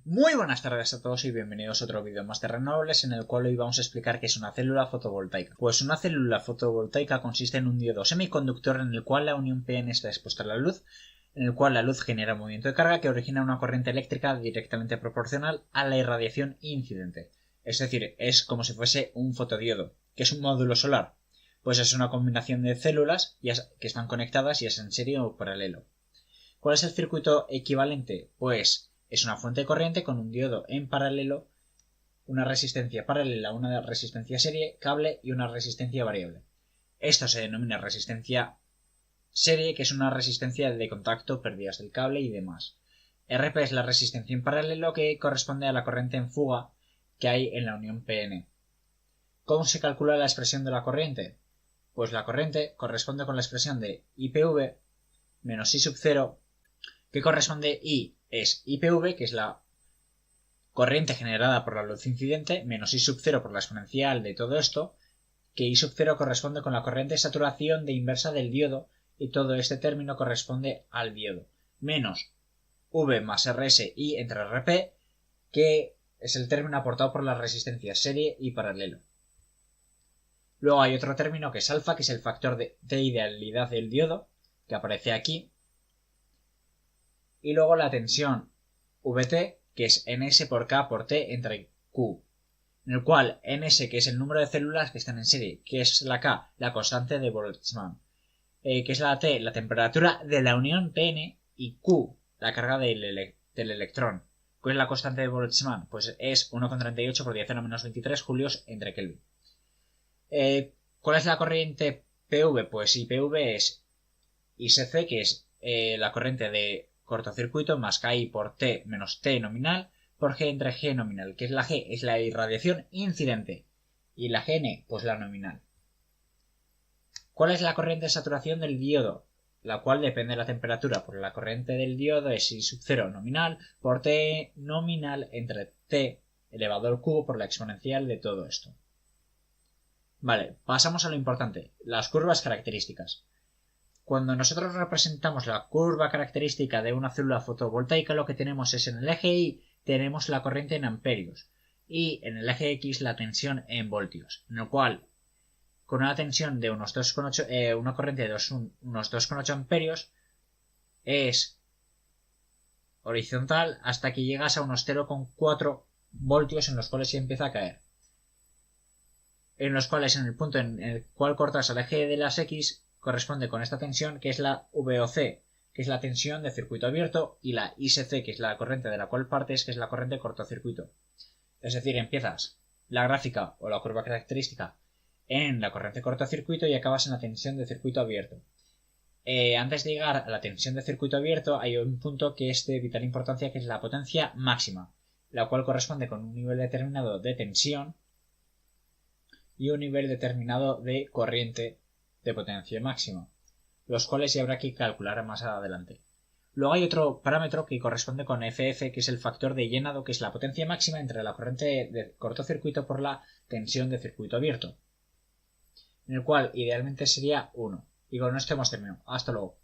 Muy buenas tardes a todos y bienvenidos a otro vídeo más de renovables en el cual hoy vamos a explicar qué es una célula fotovoltaica. Pues una célula fotovoltaica consiste en un diodo semiconductor en el cual la unión PN está expuesta a la luz, en el cual la luz genera un movimiento de carga que origina una corriente eléctrica directamente proporcional a la irradiación incidente. Es decir, es como si fuese un fotodiodo. ¿Qué es un módulo solar? Pues es una combinación de células que están conectadas y es en serie o paralelo. ¿Cuál es el circuito equivalente? Pues es una fuente de corriente con un diodo en paralelo, una resistencia paralela, una resistencia serie, cable y una resistencia variable. Esto se denomina resistencia serie, que es una resistencia de contacto, pérdidas del cable y demás. RP es la resistencia en paralelo que corresponde a la corriente en fuga que hay en la unión PN. ¿Cómo se calcula la expresión de la corriente? Pues la corriente corresponde con la expresión de IPV menos I sub 0, que corresponde I es IPV, que es la corriente generada por la luz incidente, menos I sub 0 por la exponencial de todo esto, que I sub 0 corresponde con la corriente de saturación de inversa del diodo, y todo este término corresponde al diodo, menos V más RSI entre RP, que es el término aportado por las resistencias serie y paralelo. Luego hay otro término que es alfa, que es el factor de idealidad del diodo, que aparece aquí. Y luego la tensión Vt, que es Ns por K por T entre Q, en el cual Ns, que es el número de células que están en serie, que es la K, la constante de Boltzmann, que es la T, la temperatura de la unión PN, y Q, la carga del electrón. ¿Cuál es la constante de Boltzmann? Pues es 1,38 por 10 a la menos 23 julios entre Kelvin. ¿Cuál es la corriente PV? Pues IPV es ISC, que es la corriente de cortocircuito más KI por T menos T nominal por G entre G nominal, que es la G, es la irradiación incidente, y la Gn, pues la nominal. ¿Cuál es la corriente de saturación del diodo? La cual depende de la temperatura, porque la corriente del diodo es I sub 0 nominal por T nominal entre T elevado al cubo por la exponencial de todo esto. Vale, pasamos a lo importante, las curvas características. Cuando nosotros representamos la curva característica de una célula fotovoltaica, lo que tenemos es en el eje Y tenemos la corriente en amperios y en el eje X la tensión en voltios, en lo cual con una tensión de unos 2,8, una corriente de unos 2,8 amperios es horizontal hasta que llegas a unos 0,4 voltios en los cuales se empieza a caer. En los cuales en el punto en el cual cortas al eje de las X corresponde con esta tensión, que es la VOC, que es la tensión de circuito abierto, y la ISC, que es la corriente de la cual partes, que es la corriente de cortocircuito. Es decir, empiezas la gráfica o la curva característica en la corriente de cortocircuito y acabas en la tensión de circuito abierto. Antes de llegar a la tensión de circuito abierto hay un punto que es de vital importancia, que es la potencia máxima, la cual corresponde con un nivel determinado de tensión y un nivel determinado de corriente de potencia máxima, los cuales ya habrá que calcular más adelante. Luego hay otro parámetro que corresponde con FF, que es el factor de llenado, que es la potencia máxima entre la corriente de cortocircuito por la tensión de circuito abierto, en el cual idealmente sería 1. Y con esto hemos terminado. Hasta luego.